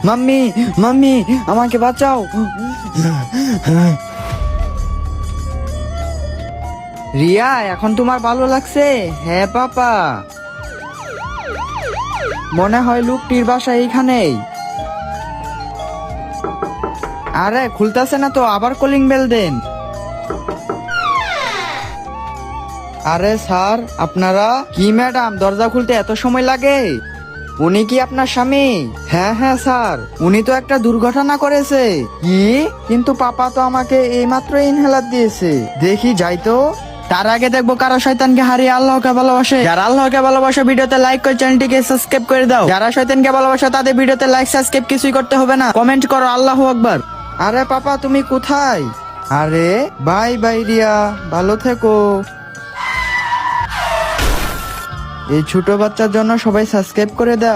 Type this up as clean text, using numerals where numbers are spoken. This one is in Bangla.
মাম্মি মাম্মি আমাকে বাঁচাও। রিয়া, এখন তোমার ভালো লাগছে? হ্যাঁ পাপা। মনে হয় লোকটির বাসা এইখানেই। আরে খুলতেছে না তো, আবার কলিং বেল দেন। আরে স্যার আপনারা? কি ম্যাডাম, দরজা খুলতে এত সময় লাগে? উনি কি আপনার স্বামী? হ্যাঁ হ্যাঁ স্যার, উনি তো একটা দুর্ঘটনা করেছে। কি? কিন্তু পাপা তো আমাকে এইমাত্র ইনহেলার দিয়েছে। দেখি যাই তো। তার আগে দেখবো কারো শয়তানকে হারিয়ে আল্লাহকে ভালোবাসে। যারা আল্লাহকে ভালোবাসে ভিডিওতে লাইক করে চ্যানেলটিকে সাবস্ক্রাইব করে দাও। যারা শয়তানকে ভালোবাসে তাদের ভিডিওতে লাইক সাবস্ক্রাইব কিছুই করতে হবে না, কমেন্ট করো আল্লাহু আকবার। আরে পাপা তুমি কোথায়? আরে বাই বাই রিয়া, ভালো থেকো। এই ছোট বাচ্চার জন্য সবাই সাবস্ক্রাইব করে দাও।